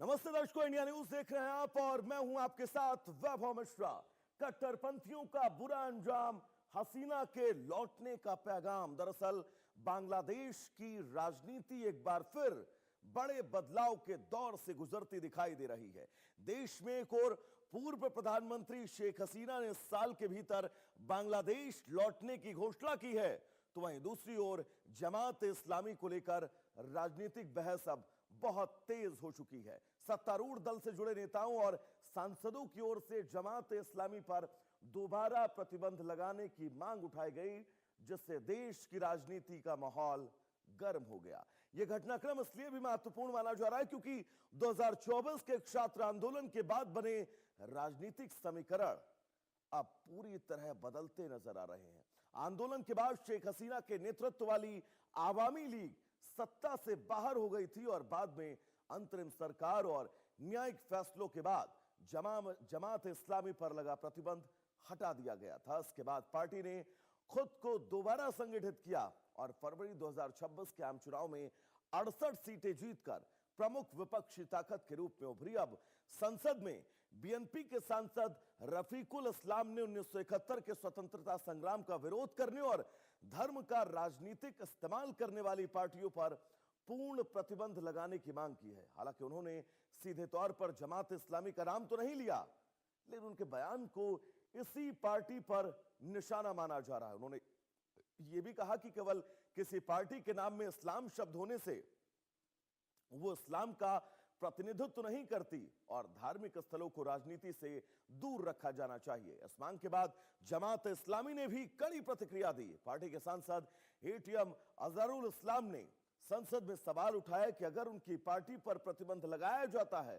नमस्ते दर्शकों, India news देख रहे हैं आप और मैं हूं आपके साथ वैभव मिश्रा। कट्टरपंथियों का बुरा अंजाम, हसीना के लौटने का पैगाम। दरअसल बांग्लादेश की राजनीति एक बार फिर बड़े बदलाव के दौर से गुजरती दिखाई दे रही है। देश में एक और पूर्व प्रधानमंत्री शेख हसीना ने साल के भीतर बांग्लादेश लौटने की घोषणा की है, तो वहीं दूसरी ओर जमात इस्लामी को लेकर राजनीतिक बहस अब बहुत तेज हो चुकी है। सत्तारूढ़ दल से जुड़े नेताओं और सांसदों की ओर से जमात इस्लामी पर दोबारा प्रतिबंध लगाने की मांग उठाई गई, जिससे देश की राजनीति का माहौल गर्म हो गया। यह घटनाक्रम इसलिए भी महत्वपूर्ण माना जा रहा है क्योंकि 2024 के छात्र आंदोलन के बाद बने राजनीतिक समीकरण अब पूरी तरह बदलते नजर आ रहे हैं। आंदोलन के बाद शेख हसीना के नेतृत्व वाली आवामी लीग सत्ता से बाहर हो गई थी और बाद में अंतरिम सरकार और न्यायिक फैसलों के बाद जमात इस्लामी पर लगा प्रतिबंध हटा दिया गया था। इसके बाद पार्टी ने खुद को दोबारा संगठित किया और फरवरी 2026 के आम चुनाव में 68 सीटें जीतकर प्रमुख विपक्षी ताकत के रूप में उभरी। अब संसद में बीएनपी के सांसद रफीकुल इस्लाम ने 1971 के स्वतंत्रता संग्राम का विरोध करने और धर्म का राजनीतिक इस्तेमाल करने वाली पार्टियों पर पूर्ण प्रतिबंध लगाने की मांग की है। हालांकि उन्होंने सीधे तौर पर जमात इस्लामी का नाम तो नहीं लिया, लेकिन उनके बयान को इसी पार्टी पर निशाना माना जा रहा है। उन्होंने यह भी कहा कि केवल किसी पार्टी के नाम में इस्लाम शब्द होने से वो इस्लाम का प्रतिनिधित्व नहीं करती और धार्मिक स्थलों को राजनीति से दूर रखा जाना चाहिए। इस मांग के बाद जमात इस्लामी ने भी कड़ी प्रतिक्रिया दी। पार्टी के सांसद एटीएम अजहरुल इस्लाम ने संसद में सवाल उठाया कि अगर उनकी पार्टी पर प्रतिबंध लगाया जाता है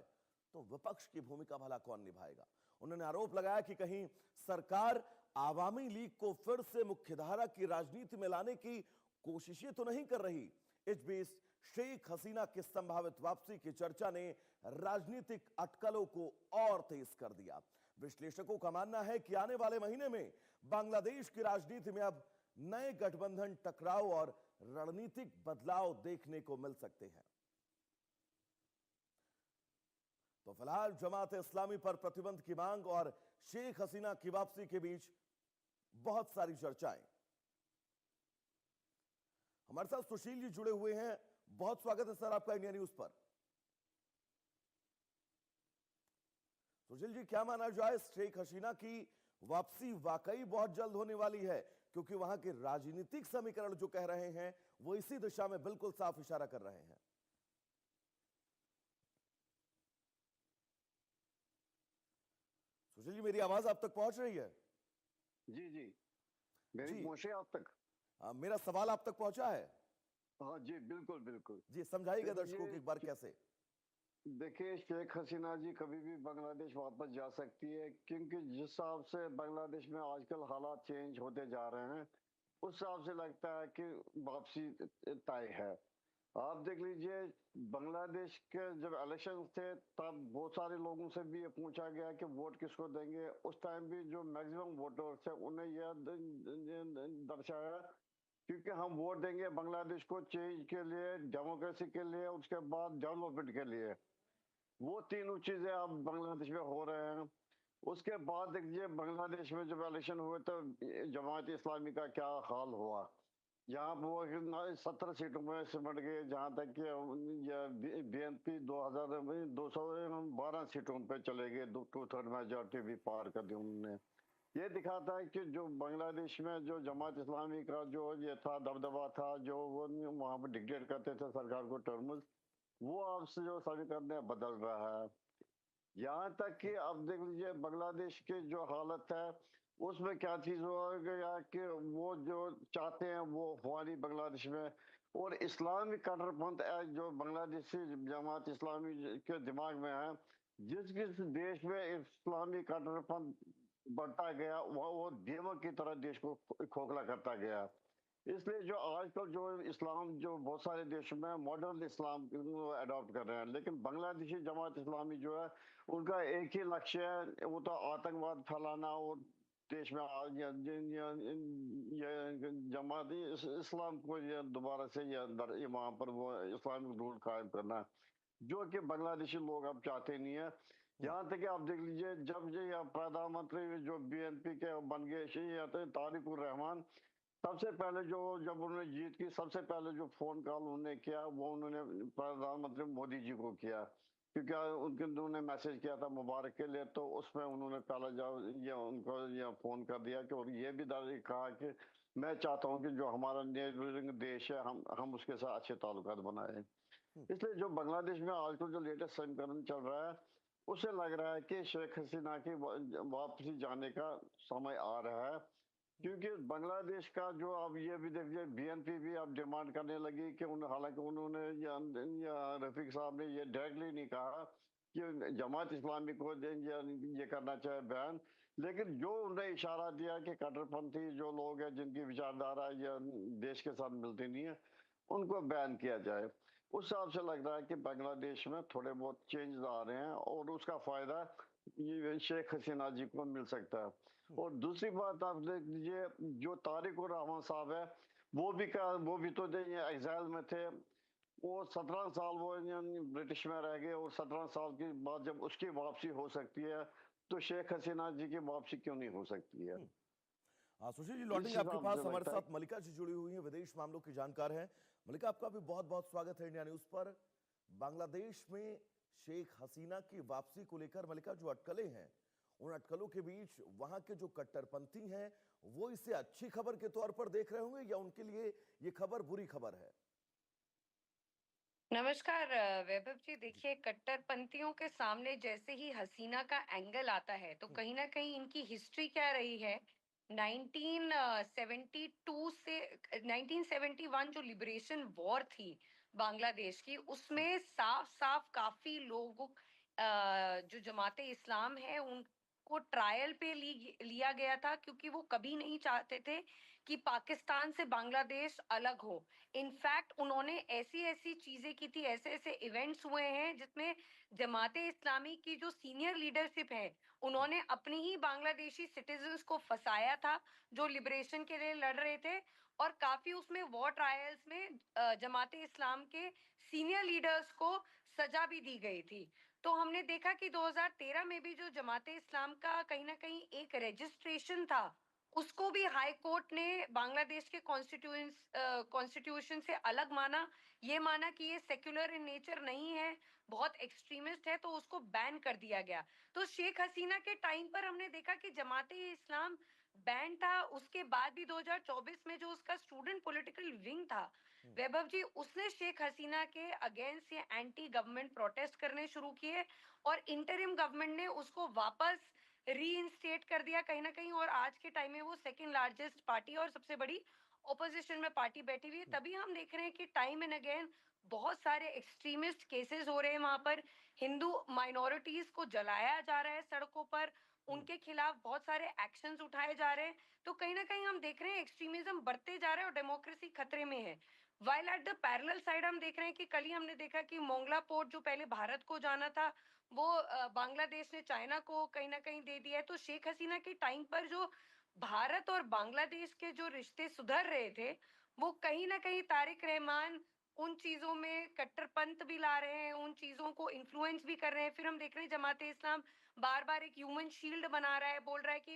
तो विपक्ष की भूमिका भला कौन निभाएगा। उन्होंने आरोप लगाया कि कहीं सरकार आवामी लीग को फिर से मुख्यधारा की राजनीति में लाने की कोशिशें तो नहीं कर रही। इस बीच शेख हसीना की संभावित वापसी की चर्चा ने राजनीतिक अटकलों को और तेज कर दिया। विश्लेषकों का मानना है कि आने वाले महीने में बांग्लादेश की राजनीति में अब नए गठबंधन, टकराव और रणनीतिक बदलाव देखने को मिल सकते हैं। तो फिलहाल जमात इस्लामी पर प्रतिबंध की मांग और शेख हसीना की वापसी के बीच बहुत सारी चर्चाएं। हमारे साथ सुशील जी जुड़े हुए हैं। बहुत स्वागत है सर आपका इंडिया न्यूज पर। सुशील जी, क्या माना जाए, शेख हसीना की वापसी वाकई बहुत जल्द होने वाली है? क्योंकि वहां के राजनीतिक समीकरण जो कह रहे हैं वो इसी दिशा में बिल्कुल साफ इशारा कर रहे हैं। सुशील जी, मेरी आवाज आप तक पहुंच रही है? जी जी, मेरी पहुंचे आप तक? मेरा सवाल आप तक पहुंचा है? हाँ जी, बिल्कुल बिल्कुल जी, समझाइएगा दर्शकों को एक बार कैसे। देखिए, शेख हसीना जी कभी भी बांग्लादेश वापस जा सकती है, क्योंकि जिस हिसाब से बांग्लादेश में आजकल हालात चेंज होते जा रहे हैं उस हिसाब से लगता है कि वापसी तय है। आप देख लीजिए, बांग्लादेश के जब इलेक्शन थे तब बहुत सारे लोगों से भी ये पूछा गया कि वोट किसको देंगे। उस टाइम भी जो मैक्सिमम वोटर्स थे उन्हें यह दर्शाया क्योंकि हम वोट देंगे बांग्लादेश को चेंज के लिए, डेमोक्रेसी के लिए, उसके बाद डेवलपमेंट के लिए। वो तीनों चीजें अब बांग्लादेश में हो रहे हैं। उसके बाद देखिए, बांग्लादेश में जब इलेक्शन हुए तो जमात इस्लामी का क्या हाल हुआ। यहाँ वो 17 सीटों में सिमट गए, जहाँ तक कि बीएनपी 212 सीटों पे चले गए, 2/3 मेजोरिटी भी पार कर दी उन्होंने। ये दिखाता है कि जो बांग्लादेश में जो जमात इस्लामी का जो ये था दबदबा था, जो वो वहाँ पर डिक्टेट करते थे सरकार को टर्म्स, वो अब से जो समीकरण बदल रहा है। यहाँ तक कि अब देख लीजिए बांग्लादेश की जो हालत है उसमें क्या चीज हो गया कि वो जो चाहते हैं वो हुआ नहीं बांग्लादेश में। और इस्लामी कट्टरपंथ जो बांग्लादेशी जमात इस्लामी के दिमाग में है, जिस जिस देश में इस्लामी कट्टरपंथ बढ़ता गया वो दीमक की तरह देश को खोखला करता गया। इसलिए जो आजकल जो इस्लाम जो बहुत सारे देशों में मॉडर्न इस्लाम अडॉप्ट कर रहे हैं, लेकिन बांग्लादेशी जमात इस्लामी जो है उनका एक ही लक्ष्य है, वो तो आतंकवाद फैलाना और देश में जमात इस्लाम को ये दोबारा से ये वहां पर वो इस्लामिक रूल कायम करना। जो कि बांग्लादेशी लोग अब चाहते नहीं है। यहाँ तक कि आप देख लीजिए, जब ये प्रधानमंत्री जो बीएनपी के बन गए तारिक उर रहमान, सबसे पहले जो जब उन्होंने जीत की, सबसे पहले जो फोन कॉल उन्होंने किया वो उन्होंने प्रधानमंत्री मोदी जी को किया, क्योंकि उन्होंने मैसेज किया था मुबारक के लिए। तो उसमें उन्होंने पहला जब ये उनको ये फोन कर दिया कि, और ये भी कहा कि मैं चाहता हूँ कि जो हमारा नेबरिंग देश है हम उसके साथ अच्छे ताल्लुकात बनाए। इसलिए जो बांग्लादेश में आजकल जो लेटेस्ट समीकरण चल रहा है, उसे लग रहा है कि शेख हसीना की वापसी जाने का समय आ रहा है। क्योंकि बांग्लादेश का जो अब ये भी देखिए, बीएनपी भी अब डिमांड करने लगी कि हालांकि उन्होंने रफीक साहब ने ये डायरेक्टली नहीं कहा कि जमात इस्लामी को ये करना चाहे बैन, लेकिन जो उन्होंने इशारा दिया कि कट्टरपंथी जो लोग हैं जिनकी विचारधारा या देश के साथ मिलती नहीं है, उनको बैन किया जाए। उस हिसाब से लग रहा है कि बांग्लादेश में थोड़े बहुत चेंज आ रहे हैं और उसका फायदा ये शेख हसीना जी को मिल सकता है। और दूसरी बात आप देख लीजिए, जो तारिक उर रहमान साहब है, वो भी तो एग्जाइल में थे। वो 17 साल वो ब्रिटिश में रह गए, और 17 साल के बाद जब उसकी वापसी हो सकती है, तो शेख हसीना जी की वापसी क्यों नहीं हो सकती है? सुशील जी, इस लौटेंगे आपके हिसाब पास। से हमारे लगता है। साथ मलिका जी जुड़ी हुई हैं, विदेश मामलों की जानकार हैं। मलिका, आपका भी बहुत बहुत स्वागत है इंडिया न्यूज पर। बांग्लादेश में शेख हसीना की वापसी को लेकर मलिका, जो अटकलें हैं, उन अटकलों के बीच वहां के जो कट्टरपंथी हैं वो इसे अच्छी खबर के तौर पर देख रहे होंगे, या उनके लिए ये खबर बुरी खबर है? नमस्कार वैभव जी। देखिए, कट्टरपंथियों के सामने जैसे ही हसीना का एंगल आता है तो कहीं ना कहीं इनकी हिस्ट्री क्या रही है। 1972 से 1971 जो लिबरेशन वॉर थी बांग्लादेश की, उसमें साफ साफ काफी लोग जो जमाते इस्लाम है उनको ट्रायल पे लिया गया था, क्योंकि वो कभी नहीं चाहते थे कि पाकिस्तान से बांग्लादेश अलग हो। इनफैक्ट उन्होंने ऐसी ऐसी चीजें की थी, ऐसे ऐसे इवेंट्स हुए हैं जिसमें जमाते इस्लामी की जो सीनियर लीडरशिप है उन्होंने अपनी ही बांग्लादेशी सिटीजन्स को फंसाया था जो लिबरेशन के लिए लड़ रहे थे। और काफी उसमें वॉर ट्रायल्स में जमाते इस्लाम के सीनियर लीडर्स को सजा भी दी गई थी। तो हमने देखा कि 2013 में भी जो जमाते इस्लाम का कहीं ना कहीं एक रजिस्ट्रेशन था, उसको भी हाई कोर्ट ने बांग्लादेश के कॉन्स्टिट्यूशन से अलग माना। ये माना कि ये सेक्युलर इन नेचर नहीं है, बहुत एक्सट्रीमिस्ट है, तो उसको बैन कर दिया गया। तो शेख हसीना के टाइम पर हमने देखा कि जमाते इस्लाम बैन था। उसके बाद भी 2024 में जो उसका स्टूडेंट पॉलिटिकल विंग था वैभव जी, उसने शेख हसीना के अगेंस्ट ये एंटी गवर्नमेंट प्रोटेस्ट करने शुरू किए, और इंटरिम गवर्नमेंट ने उसको वापस रीइंस्टेट कर दिया कहीं ना कहीं। और आज के टाइम में वो सेकंड लार्जेस्ट पार्टी और सबसे बड़ी ओपोजिशन में पार्टी बैठी हुई है। तभी हम देख रहे हैं कि टाइम एंड अगेन बहुत सारे एक्सट्रीमिस्ट केसेस हो रहे हैं वहां पर। हिंदू माइनॉरिटीज को जलाया जा रहा है सड़कों पर, उनके खिलाफ बहुत सारे एक्शंस उठाए जा रहे हैं। तो कहीं ना कहीं हम देख रहे हैं एक्सट्रीमिज्म बढ़ते जा रहा है और डेमोक्रेसी खतरे में है। While at the parallel side हम देख रहे हैं कि कल ही हमने देखा कि मोंगला पोर्ट जो पहले भारत को जाना था, वो बांग्लादेश ने चाइना को कहीं ना कहीं दे दिया है। तो शेख हसीना के टाइम पर जो भारत और बांग्लादेश के जो रिश्ते सुधर रहे थे, वो कहीं ना कहीं तारिक रहमान उन चीजों में कट्टरपंथ भी ला रहे हैं, उन चीजों को इन्फ्लुएंस भी कर रहे हैं। फिर हम देख रहे हैं जमाते इस्लाम बार बार एक ह्यूमन शील्ड बना रहा है, बोल रहा है कि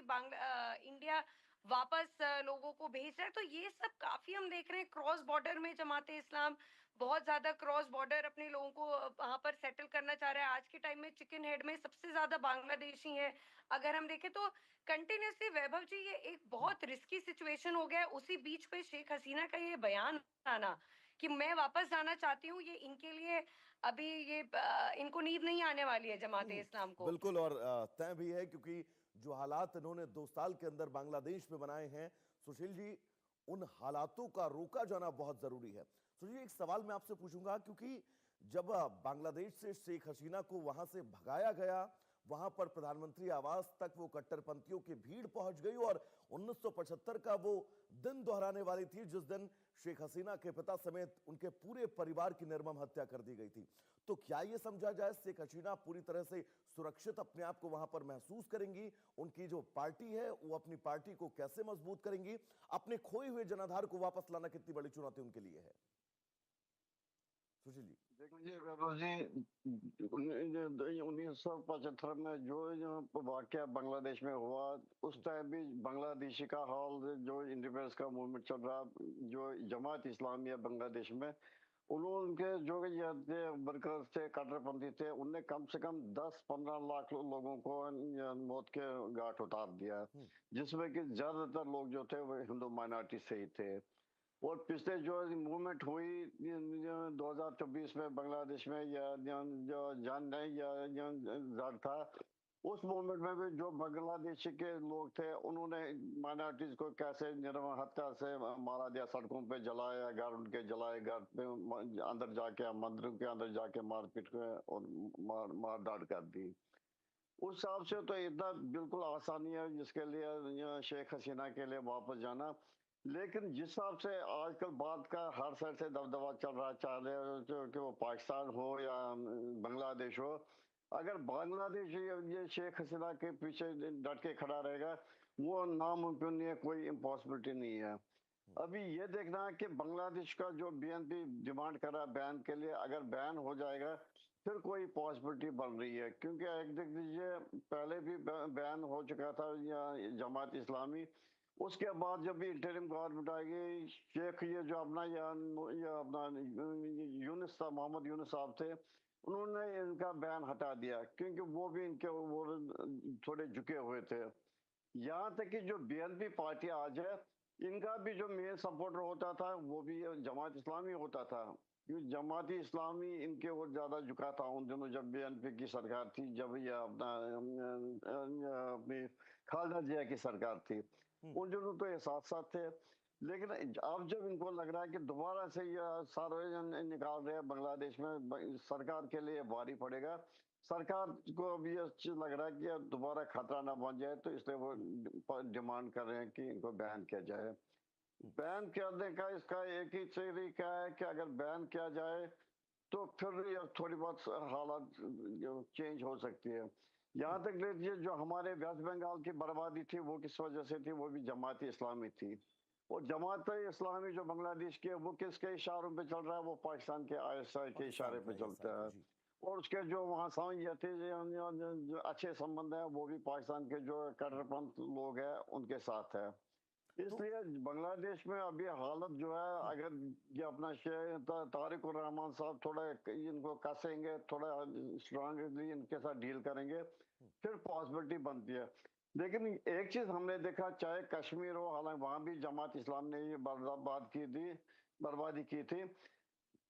इंडिया वापस लोगों को भेज रहा है। तो ये सब काफी हम देख रहे हैं क्रॉस बॉर्डर में जमाते इस्लाम बहुत ज्यादा क्रॉस बॉर्डर अपने लोगों को वहां पर सेटल करना चाह रहा है। आज के टाइम में चिकन हेड में सबसे ज्यादा बांग्लादेशी हैं अगर हम देखें तो। कंटिन्यूसली वैभव जी, ये एक बहुत रिस्की सिचुएशन हो गया है। उसी बीच पे शेख हसीना का ये बयान आना कि मैं वापस जाना चाहती हूँ, ये इनके लिए अभी ये इनको नींद नहीं आने वाली है जमाते इस्लाम को। बिल्कुल, और तय भी है, क्योंकि जो हालात इन्होंने 2 साल के अंदर बांग्लादेश में बनाए हैं, सुशील जी, उन हालातों का रोका जाना बहुत जरूरी है। सुशील जी, एक सवाल मैं आपसे पूछूंगा, क्योंकि जब बांग्लादेश से शेख हसीना को वहां से भगाया गया, वहां पर प्रधानमंत्री आवास तक वो कट्टरपंथियों की भीड़ पहुंच गई, और 1975 का वो दिन दोहराने वाली थी जिस दिन शेख हसीना के पिता समेत उनके पूरे परिवार की निर्मम हत्या कर दी गई थी। तो क्या ये समझा जाए शेख हसीना पूरी तरह से सुरक्षित अपने आप को वहां पर महसूस करेंगी? उनकी जो पार्टी है वो अपनी पार्टी को कैसे मजबूत करेंगी? अपने खोए हुए जनाधार को वापस लाना कितनी बड़ी चुनौती उनके लिए है? सुशील जी। देख लीजिए वैभव जी, 1975 में जो वाकया बांग्लादेश में हुआ, उस टाइम भी बांग्लादेशी का हाल, जो इंडिपेंडेंस का मूवमेंट चल रहा, जो जमात इस्लामी है बांग्लादेश में, उनके जो ये थे वर्कर्स थे, कट्टरपंथी थे, उनने कम से कम 10-15 लाख लोगों को मौत के घाट उतार दिया, हम्म। जिसमें कि ज्यादातर लोग जो थे वो हिंदू माइनॉरिटी से ही थे। और पिछले जो मूवमेंट हुई 2024 में बांग्लादेश में, या जो जान नहीं या जड़ था, उस मूवमेंट में भी जो बांग्लादेशी के लोग थे, उन्होंने माइनॉरिटीज को कैसे निर्मम हत्या से मारा दिया, सड़कों पे जलाया, घर उनके जलाए, घर पे अंदर जाके, मंदिरों के अंदर जाके मारपीट और मार दाड़ कर दी। उस हिसाब से तो इतना बिल्कुल आसानी है जिसके लिए शेख हसीना के लिए वापस जाना। लेकिन जिस हिसाब से आजकल बात का हर साइड से दबदबा चल रहा है, चाहे कि वो पाकिस्तान हो या बांग्लादेश हो, अगर बांग्लादेश ये शेख हसीना के पीछे डट के खड़ा रहेगा, वो नामुमकिन नहीं है, कोई इम्पॉसिबिलिटी नहीं है। अभी ये देखना है कि बांग्लादेश का जो बीएनपी डिमांड कर रहा है बैन के लिए, अगर बैन हो जाएगा फिर कोई पॉसिबिलिटी बन रही है, क्योंकि एक देख लीजिए पहले भी बैन हो चुका था या जमात इस्लामी, उसके बाद जब भी इंटरिम गवर्नमेंट आएगी, शेख ये जो अपना या अपना यूनुस था, मोहम्मद यूनुस साहब थे, उन्होंने इनका बैन हटा दिया, क्योंकि वो भी इनके वो थोड़े झुके हुए थे। यहाँ तक कि जो बीएनपी पार्टी आज है, इनका भी जो मेन सपोर्टर होता था वो भी जमात इस्लामी होता था, क्योंकि जमात इस्लामी इनके ओर ज्यादा झुका था उन दिनों जब बीएनपी की सरकार थी, जब ये अपना अपनी खालेदा जिया की सरकार थी, उन दिनों तो ये साथ साथ थे। लेकिन अब जब इनको लग रहा है कि दोबारा से ये सारे निकाल रहे हैं बांग्लादेश में, सरकार के लिए भारी पड़ेगा, सरकार को अब ये चीज लग रहा है कि अब दोबारा खतरा ना बन जाए, तो इसलिए वो डिमांड कर रहे हैं कि इनको बैन किया जाए। बैन करने का इसका एक ही तरीका है कि अगर बैन किया जाए तो फिर ये थोड़ी बहुत हालत चेंज हो सकती है। यहाँ तक लीजिए जो हमारे वेस्ट बंगाल की बर्बादी थी वो किस वजह से थी, वो भी जमात इस्लामी थी। और जमात इस्लामी जो बांग्लादेश की है वो किसके इशारों पे चल रहा है, वो पाकिस्तान के आईएसआई के इशारे पे चलता है। और उसके जो वहाँ थे जो अच्छे संबंध है, वो भी पाकिस्तान के जो कट्टरपंथ लोग हैं उनके साथ है। इसलिए बांग्लादेश में अभी हालत जो है, अगर ये अपना तारिक उर रहमान साहब थोड़ा इनको कसेंगे, थोड़ा स्ट्रांगली इनके साथ डील करेंगे, फिर पॉसिबिलिटी बनती है। लेकिन एक चीज हमने देखा, चाहे कश्मीर हो, हालांकि वहां भी जमात इस्लाम ने ये बर्बादी की थी,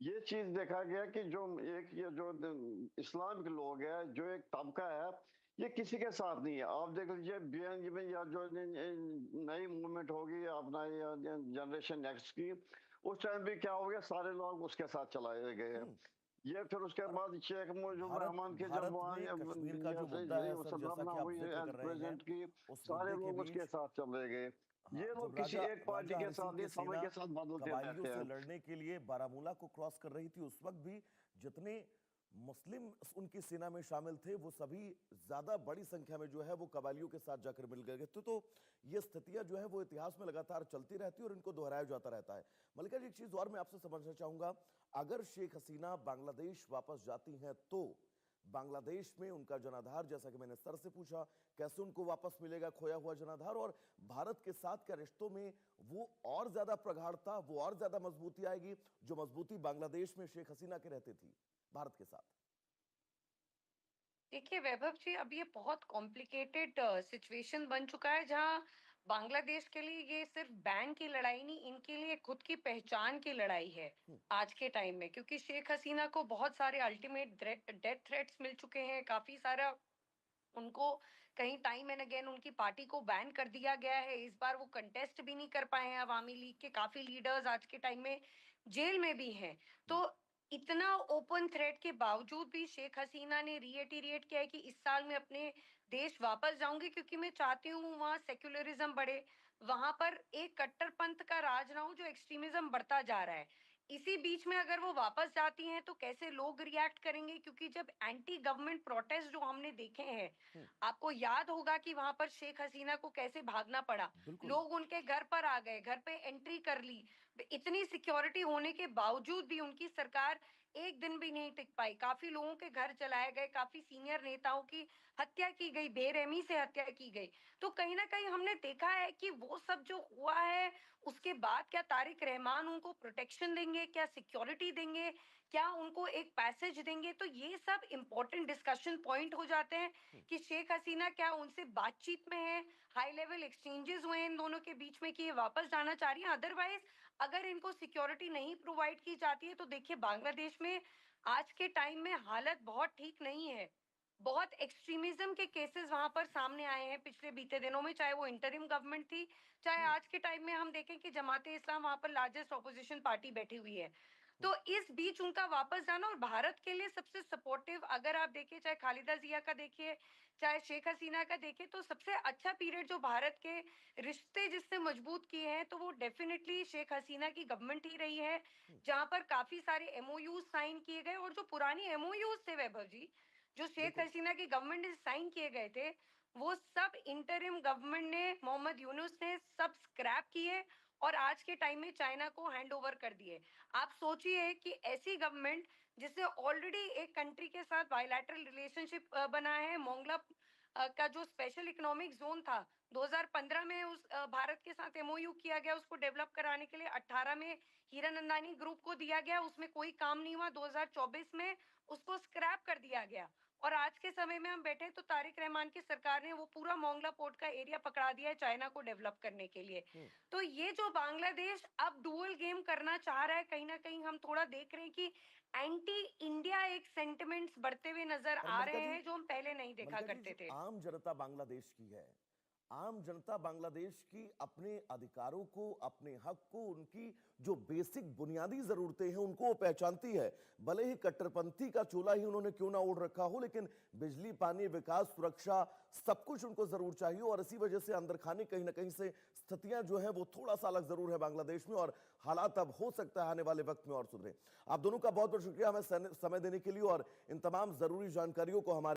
ये चीज देखा गया कि जो एक ये जो इस्लाम के लोग हैं, जो एक तबका है, ये किसी के साथ नहीं है। आप देख लीजिए बीएनजी में या जो नई मूवमेंट होगी अपना जनरेशन नेक्स्ट की, उस टाइम भी क्या हो गया, सारे लोग उसके साथ चलाए गए। ये फिर उसके बाद शेख मुजीबुर रहमान के जब वहाँ कश्मीर का जो मुद्दा है सर, जैसा कि आप हुई जिक्र कर रहे हैं, प्रेसिडेंट की, उस सारे मुद्दे के लोग उसके बीच साथ चले गए। ये जब लोग किसी एक पार्टी राजा के हरि साथ सिंह नहीं, की समय सेना के साथ बदलते कबायलियों रहते से हैं। लड़ने के लिए बारामूला को क्रॉस कर रही थी, उस वक्त भी जितने मुस्लिम उनकी सेना में शामिल थे वो सभी ज्यादा बड़ी संख्या में जो है वो कबायलियों के साथ जाकर मिल गए थे। तो ये स्थितियां जो है वो इतिहास में लगातार चलती रहती है और इनको दोहराया जाता रहता है। मलिका जी, एक चीज और मैं आपसे समझना चाहूंगा, अगर शेख हसीना बांग्लादेश वापस जाती हैं तो बांग्लादेश में उनका जनाधार, जैसा कि मैंने सर से पूछा, कैसे उनको वापस मिलेगा खोया हुआ जनाधार, और भारत के साथ के रिश्तों में वो और ज्यादा प्रगाढ़ता, वो और ज्यादा मजबूती आएगी जो मजबूती बांग्लादेश में शेख हसीना के रहती थी भारत के साथ? देखिए वैभव जी, अब ये बहुत कॉम्प्लिकेटेड सिचुएशन बन चुका है, जहां बांग्लादेश के लिए ये सिर्फ बैन की लड़ाई नहीं, इनके लिए खुद की पहचान की लड़ाई है आज के टाइम में, क्योंकि शेख हसीना को बहुत सारे अल्टीमेट डेथ थ्रेट्स मिल चुके हैं, काफी सारा उनको कहीं टाइम एंड अगेन उनकी पार्टी को बैन कर दिया गया है। इस बार वो कंटेस्ट भी नहीं कर पाए हैं। अवामी लीग के काफी लीडर्स आज के टाइम में जेल में भी हैं। तो इतना ओपन थ्रेट के बावजूद भी शेख हसीना ने रीएटिरेट किया है कि इस साल मैं अपने देश वापस जाऊंगी, क्योंकि मैं चाहती हूँ वहां सेक्युलरिज्म बढ़े, वहां पर एक कट्टरपंथ का राज ना हो जो एक्सट्रीमिज्म बढ़ता जा रहा है। इसी बीच में अगर वो वापस जाती हैं तो कैसे लोग रिएक्ट करेंगे, क्योंकि जब एंटी गवर्नमेंट प्रोटेस्ट जो हमने देखे हैं, आपको याद होगा कि वहां पर शेख हसीना को कैसे भागना पड़ा, बिल्कुल। लोग उनके घर पर आ गए, घर पे एंट्री कर ली, इतनी सिक्योरिटी होने के बावजूद भी उनकी सरकार एक दिन भी नहीं टिक पाई। काफी लोगों के घर जलाए गए, काफी सीनियर नेताओं की हत्या की गई, बेरहमी से हत्या की गई। तो कहीं ना कहीं हमने देखा है कि वो सब जो हुआ है, उसके बाद क्या तारिक रहमान उनको प्रोटेक्शन देंगे, क्या सिक्योरिटी देंगे, क्या उनको एक पैसेज देंगे? तो ये सब इंपॉर्टेंट डिस्कशन पॉइंट हो जाते हैं कि शेख हसीना क्या उनसे बातचीत में है, हाई लेवल एक्सचेंजेस हुए हैं इन दोनों के बीच में कि ये वापस जाना चाह रही है। अदरवाइज अगर इनको सिक्योरिटी नहीं प्रोवाइड की जाती है तो देखिए बांग्लादेश में आज के टाइम में हालत बहुत ठीक नहीं है। बहुत एक्सट्रीमिज्म के केसेस वहां पर सामने आए हैं पिछले बीते दिनों में, चाहे वो इंटरिम गवर्नमेंट थी, चाहे आज के टाइम में हम देखें कि जमाते इस्लाम वहां पर लार्जेस्ट ऑपोजिशन पार्टी बैठी हुई है। तो इस बीच उनका वापस जाना, और भारत के लिए सबसे सपोर्टिव अगर आप देखिए, चाहे खालिदा जिया का देखिए, चाहे शेख हसीना का देखिए, तो सबसे अच्छा पीरियड जो भारत के रिश्ते जिससे मजबूत किए हैं तो वो डेफिनेटली शेख हसीना की गवर्नमेंट ही रही है, जहां पर काफी सारे एमओयूज साइन किए गए। और जो पुरानी एमओयूज थे वैभव जी, जो शेख बिल्कुल। हसीना की गवर्नमेंट ने साइन किए गए थे, वो सब इंटरिम गवर्नमेंट ने, मोहम्मद यूनुस ने सब स्क्रैप किए और आज के टाइम में चाइना को हैंड ओवर कर दिए। आप सोचिए कि ऐसी गवर्नमेंट जिसने ऑलरेडी एक कंट्री के साथ बायलैटरल रिलेशनशिप बना है, मोंगला का जो स्पेशल इकोनॉमिक जोन था 2015 में उस भारत के साथ एमओयू किया गया उसको डेवलप कराने के लिए, 18 में हीरानंदानी ग्रुप को दिया गया, उसमें कोई काम नहीं हुआ, 2024 में उसको स्क्रैप कर दिया गया। और आज के समय में हम बैठे तो तारिक रहमान की सरकार ने वो पूरा मोंगला पोर्ट का एरिया पकड़ा दिया है चाइना को डेवलप करने के लिए। तो ये जो बांग्लादेश अब डुअल गेम करना चाह रहा है, कहीं ना कहीं हम थोड़ा देख रहे हैं कि एंटी इंडिया एक सेंटिमेंट्स बढ़ते हुए नजर और आ मलिका रहे जी, हैं जो हम पहले नहीं देखा मलिका जी, करते जो थे। आम जनता बांग्लादेश की है, आम जनता बांग्लादेश की अपने अधिकारों को, अपने हक को, उनकी जो बेसिक बुनियादी जरूरतें हैं उनको वो पहचानती है। भले ही कट्टरपंथी का चोला ही उन्होंने क्यों ना ओढ़ रखा हो, लेकिन बिजली, पानी, विकास, सुरक्षा, सब कुछ उनको जरूर चाहिए। और इसी वजह से अंदर खाने कहीं ना कहीं से स्थितियां जो है वो थोड़ा सा अलग जरूर है बांग्लादेश में, और हालात अब हो सकता है आने वाले वक्त में और सुधरे। आप दोनों का बहुत बहुत शुक्रिया हमें समय देने के लिए और इन तमाम जरूरी जानकारियों को हमारे